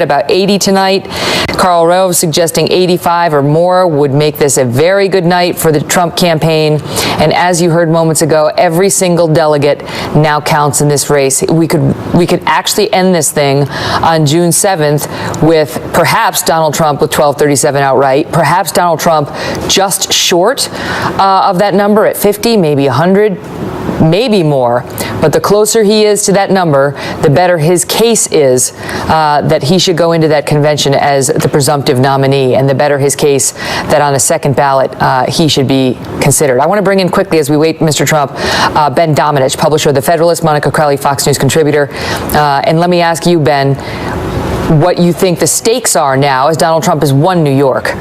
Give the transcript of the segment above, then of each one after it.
about 80 tonight. Karl Rove suggesting 85 or more would make this a very good night for the Trump campaign. And as you heard moments ago, every single delegate now counts in this race. We could actually end this thing on June 7th with perhaps Donald Trump with 1237 outright, perhaps Donald Trump just short of that number at 50, maybe 100. Maybe more, but the closer he is to that number, the better his case is that he should go into that convention as the presumptive nominee, and the better his case that on a second ballot he should be considered. I want to bring in quickly, as we wait Mr. Trump, Ben Domenech, publisher of The Federalist, Monica Crowley, Fox News contributor. And let me ask you, Ben, what you think the stakes are now as Donald Trump has won New York.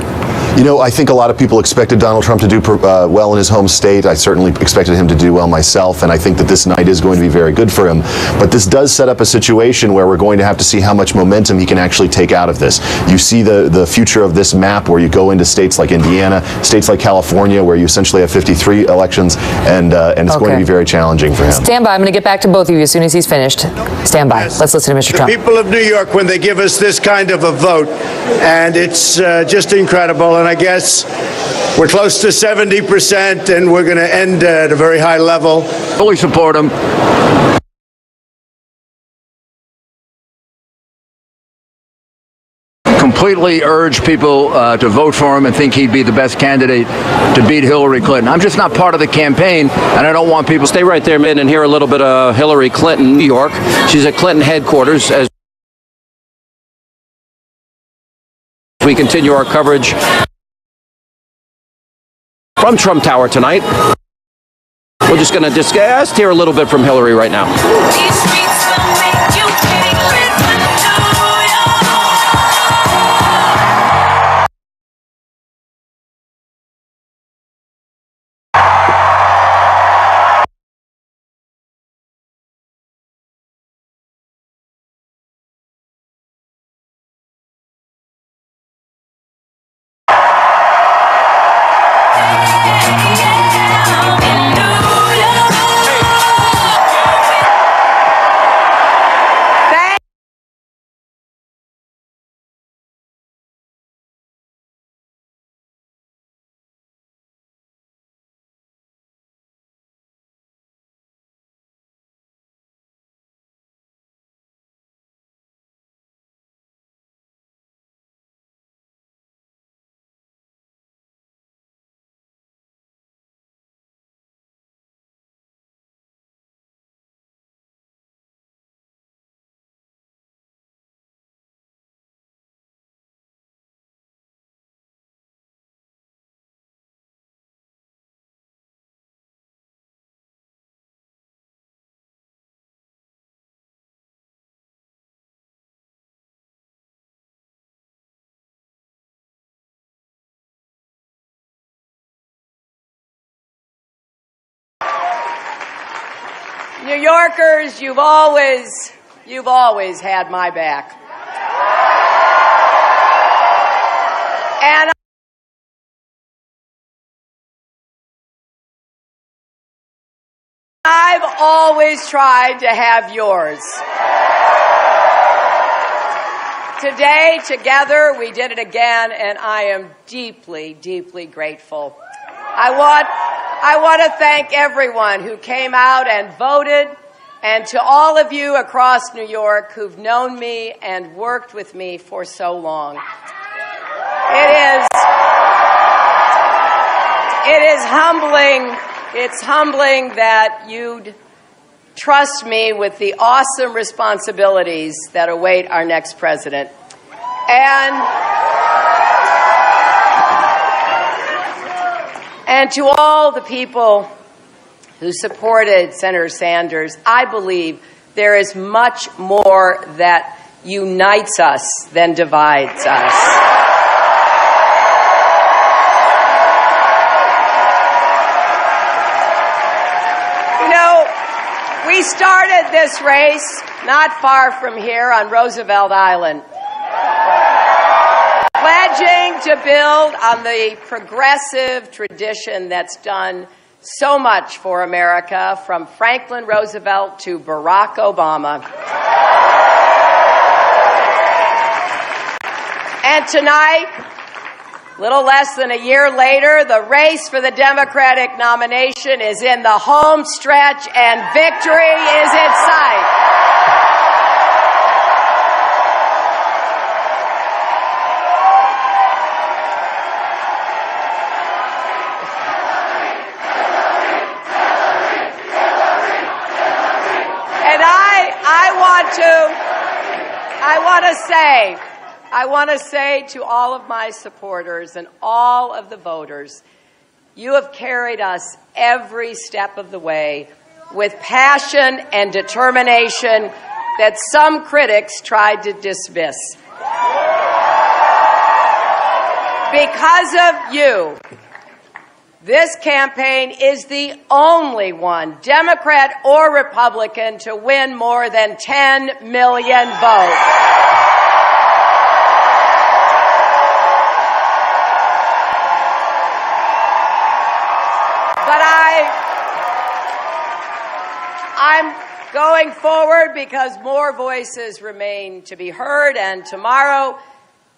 You know, I think a lot of people expected Donald Trump to do well in his home state. I certainly expected him to do well myself, and I think that this night is going to be very good for him. But this does set up a situation where we're going to have to see how much momentum he can actually take out of this. You see the future of this map where you go into states like Indiana, states like California, where you essentially have 53 elections, and it's going to be very challenging for him. Stand by. I'm going to get back to both of you as soon as he's finished. Stand by. Yes. Let's listen to Mr. Trump. The people of New York, when they give us this kind of a vote, and it's just incredible. And I guess we're close to 70%, and we're going to end at a very high level. Fully support him. Completely urge people to vote for him and think he'd be the best candidate to beat Hillary Clinton. I'm just not part of the campaign, and I don't want people... Stay right there, man, and hear a little bit of Hillary Clinton, New York. She's at Clinton headquarters as we continue our coverage from Trump Tower tonight. We're just going to just hear a little bit from Hillary right now. New Yorkers, you've always had my back. And I've always tried to have yours. Today, together, we did it again, and I am deeply, deeply grateful. I want to thank everyone who came out and voted, and to all of you across New York who've known me and worked with me for so long. It is humbling. It's humbling that you'd trust me with the awesome responsibilities that await our next president. And to all the people who supported Senator Sanders, I believe there is much more that unites us than divides us. You know, we started this race not far from here on Roosevelt Island, pledging to build on the progressive tradition that's done so much for America, from Franklin Roosevelt to Barack Obama. And tonight, little less than a year later, the race for the Democratic nomination is in the home stretch and victory is in sight. And I want to say to all of my supporters and all of the voters, you have carried us every step of the way with passion and determination that some critics tried to dismiss. Because of you, this campaign is the only one, Democrat or Republican, to win more than 10 million votes. But I'm going forward because more voices remain to be heard, and tomorrow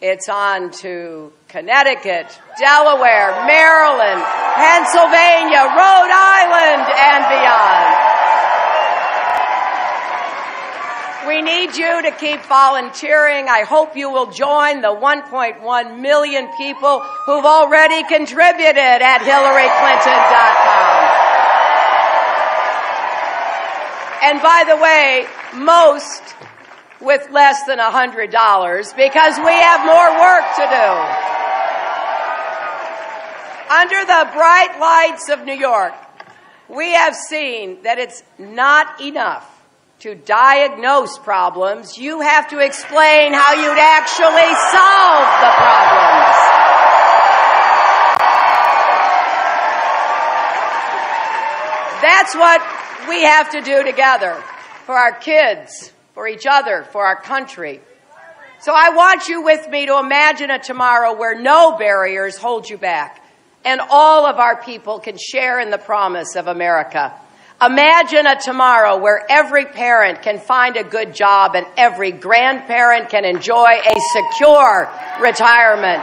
it's on to Connecticut, Delaware, Maryland, Pennsylvania, Rhode Island, and beyond. We need you to keep volunteering. I hope you will join the 1.1 million people who've already contributed at HillaryClinton.com. And by the way, most with less than $100, because we have more work to do. Under the bright lights of New York, we have seen that it's not enough to diagnose problems. You have to explain how you'd actually solve the problems. That's what we have to do together for our kids, for each other, for our country. So I want you with me to imagine a tomorrow where no barriers hold you back and all of our people can share in the promise of America. Imagine a tomorrow where every parent can find a good job and every grandparent can enjoy a secure retirement.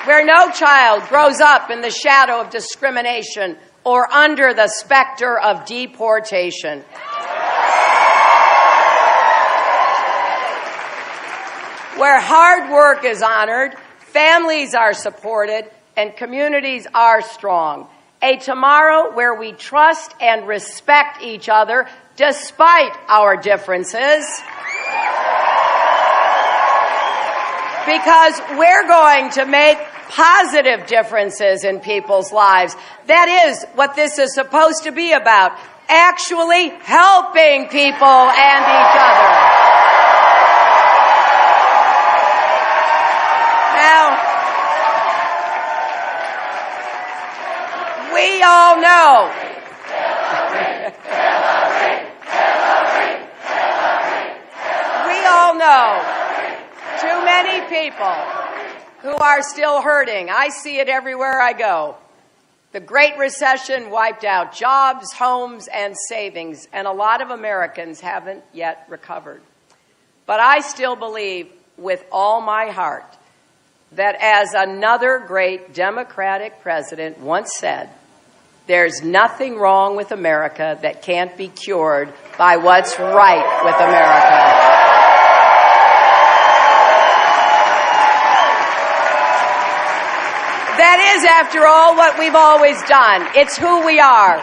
Where no child grows up in the shadow of discrimination or under the specter of deportation. Where hard work is honored, families are supported, and communities are strong. A tomorrow where we trust and respect each other despite our differences. Because we're going to make positive differences in people's lives. That is what this is supposed to be about, actually helping people and each other. Now, we all know too many people who are still hurting. I see it everywhere I go. The Great Recession wiped out jobs, homes, and savings, and a lot of Americans haven't yet recovered. But I still believe with all my heart that, as another great Democratic president once said, there's nothing wrong with America that can't be cured by what's right with America. That is, after all, what we've always done. It's who we are.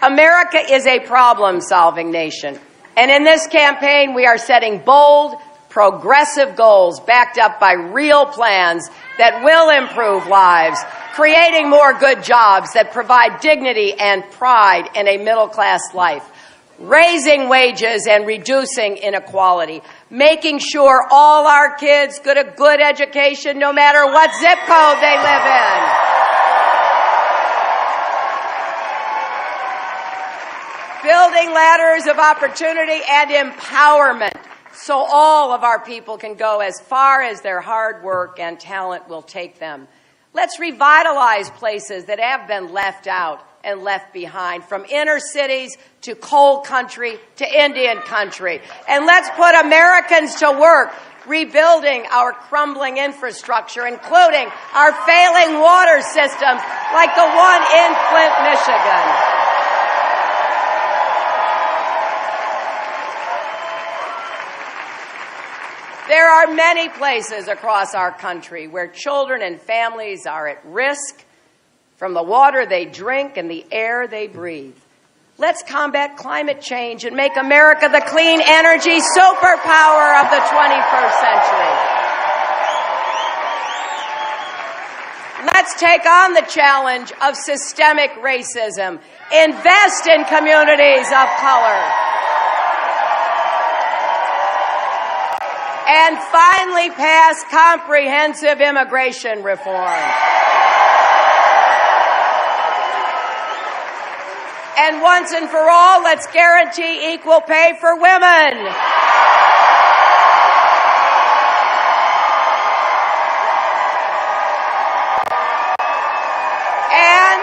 America is a problem-solving nation. And in this campaign, we are setting bold, progressive goals backed up by real plans that will improve lives, creating more good jobs that provide dignity and pride in a middle-class life, raising wages and reducing inequality, making sure all our kids get a good education no matter what zip code they live in. Building ladders of opportunity and empowerment so all of our people can go as far as their hard work and talent will take them. Let's revitalize places that have been left out and left behind, from inner cities to coal country to Indian country. And let's put Americans to work rebuilding our crumbling infrastructure, including our failing water systems like the one in Flint, Michigan. There are many places across our country where children and families are at risk from the water they drink and the air they breathe. Let's combat climate change and make America the clean energy superpower of the 21st century. Let's take on the challenge of systemic racism. Invest in communities of color. And finally pass comprehensive immigration reform. And once and for all, let's guarantee equal pay for women. And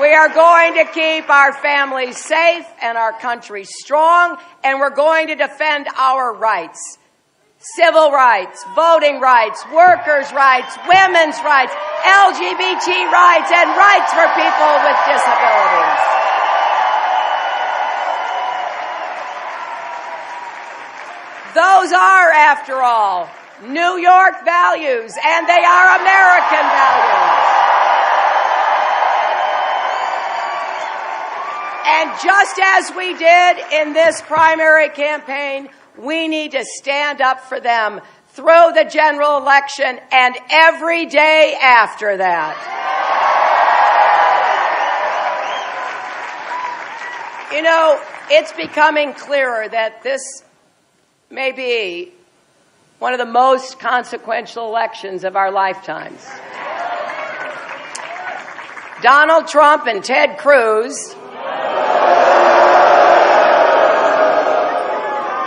we are going to keep our families safe and our country strong, and we're going to defend our rights. Civil rights, voting rights, workers' rights, women's rights, LGBT rights, and rights for people with disabilities. Those are, after all, New York values, and they are American values. And just as we did in this primary campaign, we need to stand up for them through the general election and every day after that. You know, it's becoming clearer that this may be one of the most consequential elections of our lifetimes. Donald Trump and Ted Cruz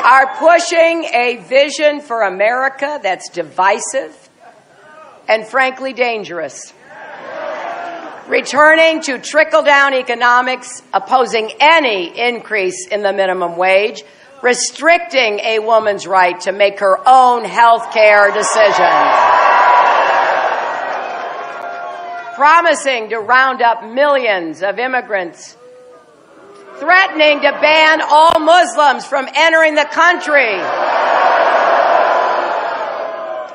are pushing a vision for America that's divisive and frankly dangerous. Returning to trickle-down economics, opposing any increase in the minimum wage, restricting a woman's right to make her own health care decisions, promising to round up millions of immigrants, threatening to ban all Muslims from entering the country,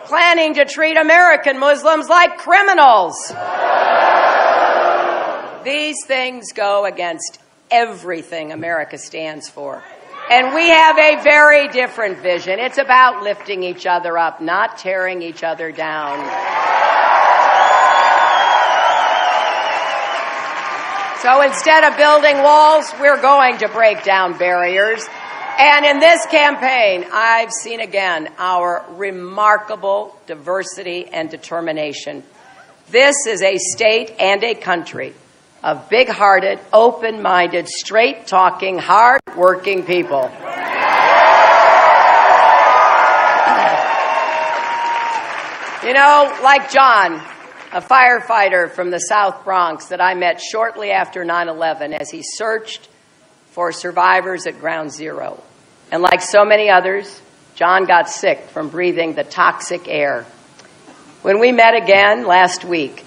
planning to treat American Muslims like criminals. These things go against everything America stands for. And we have a very different vision. It's about lifting each other up, not tearing each other down. So instead of building walls, we're going to break down barriers. And in this campaign, I've seen again our remarkable diversity and determination. This is a state and a country of big-hearted, open-minded, straight-talking, hard-working people. You know, like John, a firefighter from the South Bronx that I met shortly after 9/11 as he searched for survivors at Ground Zero. And like so many others, John got sick from breathing the toxic air. When we met again last week,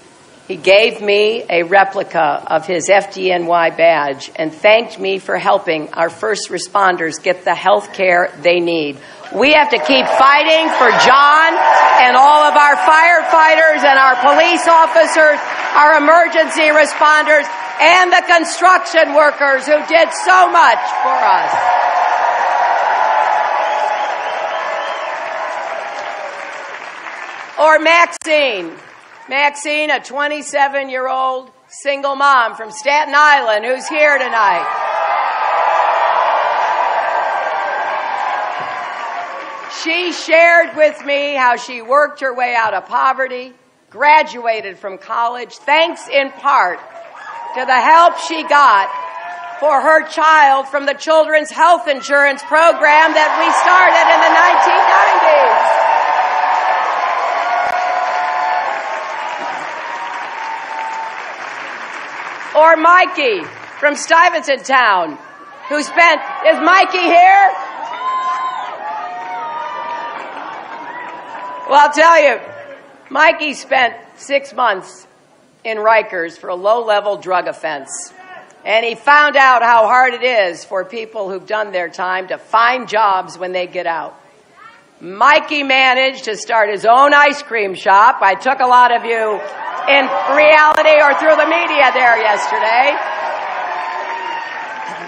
he gave me a replica of his FDNY badge and thanked me for helping our first responders get the health care they need. We have to keep fighting for John and all of our firefighters and our police officers, our emergency responders, and the construction workers who did so much for us. Or Maxine. Maxine, a 27-year-old single mom from Staten Island who's here tonight. She shared with me how she worked her way out of poverty, graduated from college, thanks in part to the help she got for her child from the Children's Health Insurance Program that we started in the 1990s. Or Mikey from Stuyvesant Town, who spent, is Mikey here? Well, I'll tell you, Mikey spent 6 months in Rikers for a low-level drug offense. And he found out how hard it is for people who've done their time to find jobs when they get out. Mikey managed to start his own ice cream shop. I took a lot of you in reality or through the media there yesterday.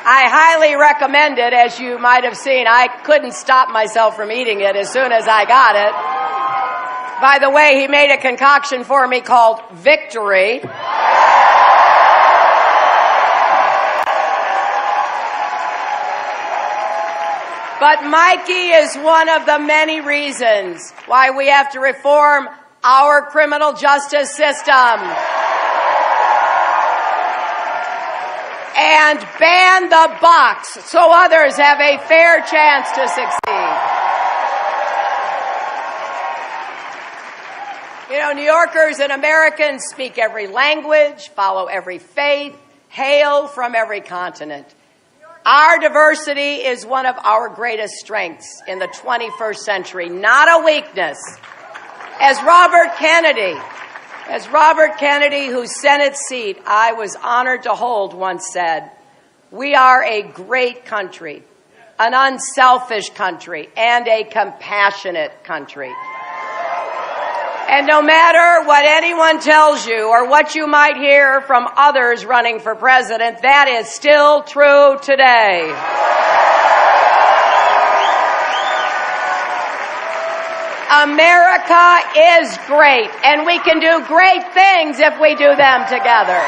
I highly recommend it, as you might have seen. I couldn't stop myself from eating it as soon as I got it. By the way, he made a concoction for me called Victory. But Mikey is one of the many reasons why we have to reform our criminal justice system and ban the box so others have a fair chance to succeed. You know, New Yorkers and Americans speak every language, follow every faith, hail from every continent. Our diversity is one of our greatest strengths in the 21st century, not a weakness. As Robert Kennedy, whose Senate seat I was honored to hold, once said, "We are a great country, an unselfish country, and a compassionate country." And no matter what anyone tells you or what you might hear from others running for president, that is still true today. America is great, and we can do great things if we do them together.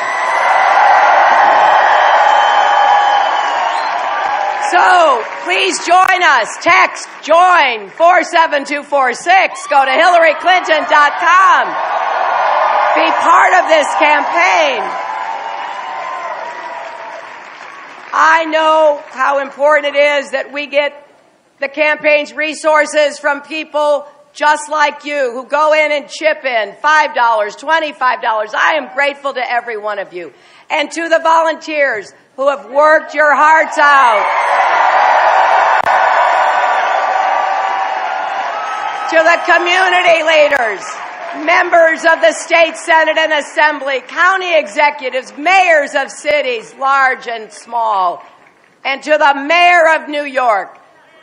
So please join us. Text JOIN 47246. Go to HillaryClinton.com. Be part of this campaign. I know how important it is that we get the campaign's resources from people just like you who go in and chip in $5, $25. I am grateful to every one of you. And to the volunteers who have worked your hearts out. To the community leaders, members of the state Senate and Assembly, county executives, mayors of cities, large and small, and to the mayor of New York,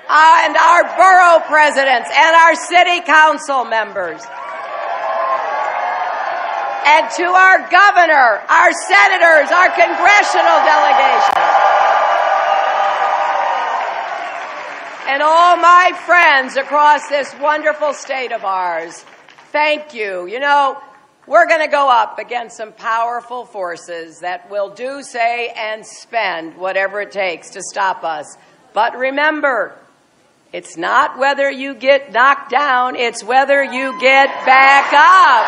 and our borough presidents and our city council members, and to our governor, our senators, our congressional delegation, and all my friends across this wonderful state of ours. Thank you. You know, we're going to go up against some powerful forces that will do, say, and spend whatever it takes to stop us. But remember, it's not whether you get knocked down, it's whether you get back up.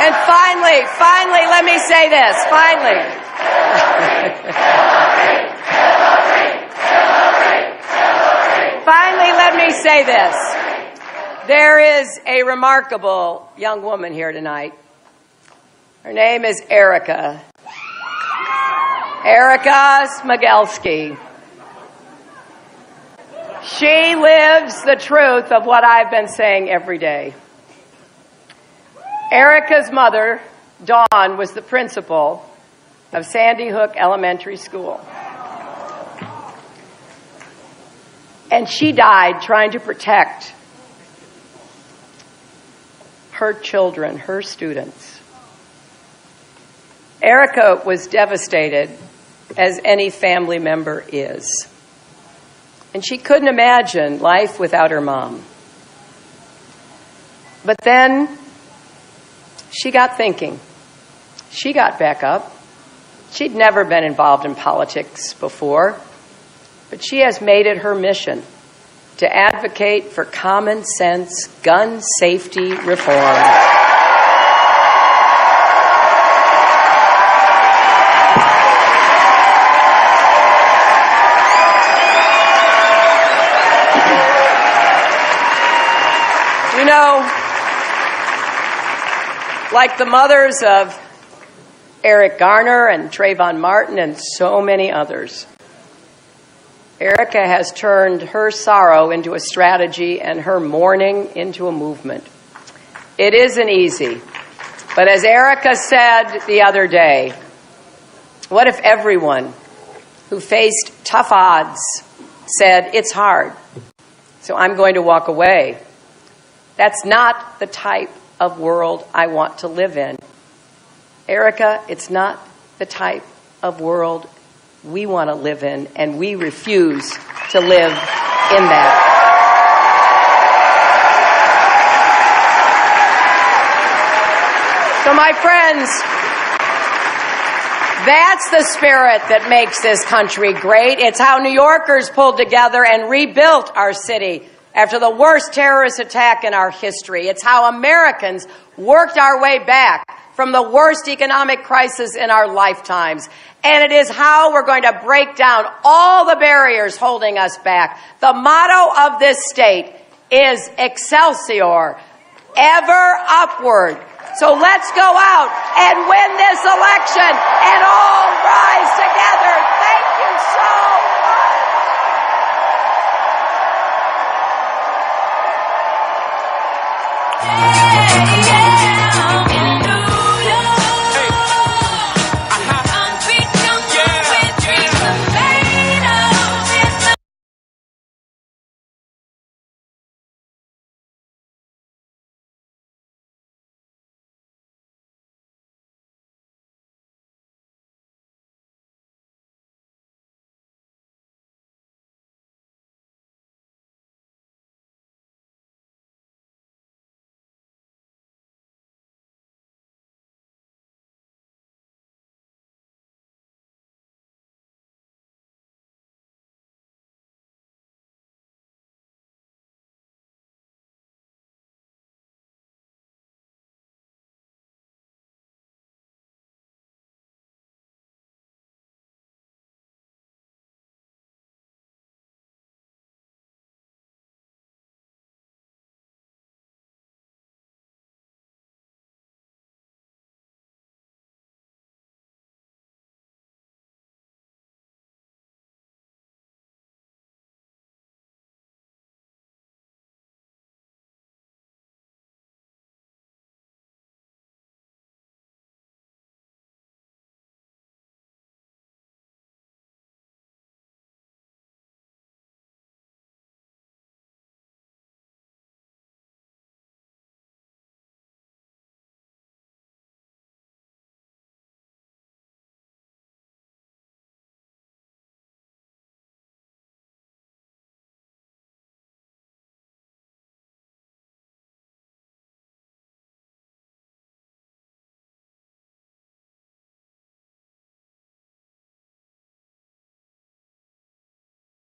And finally, let me say this. Finally, let me say this. There is a remarkable young woman here tonight. Her name is Erica. Erica Smigelski. She lives the truth of what I've been saying every day. Erica's mother, Dawn, was the principal of Sandy Hook Elementary School. And she died trying to protect her children, her students. Erica was devastated, as any family member is. And she couldn't imagine life without her mom. But then she got thinking. She got back up. She'd never been involved in politics before, but she has made it her mission to advocate for common sense gun safety reform. Like the mothers of Eric Garner and Trayvon Martin and so many others, Erica has turned her sorrow into a strategy and her mourning into a movement. It isn't easy, but as Erica said the other day, what if everyone who faced tough odds said, it's hard, so I'm going to walk away? That's not the type of world I want to live in. Erica, it's not the type of world we want to live in, and we refuse to live in that. So, my friends, that's the spirit that makes this country great. It's how New Yorkers pulled together and rebuilt our city after the worst terrorist attack in our history. It's how Americans worked our way back from the worst economic crisis in our lifetimes. And it is how we're going to break down all the barriers holding us back. The motto of this state is Excelsior, ever upward. So let's go out and win this election and all rise together. Thank you so much.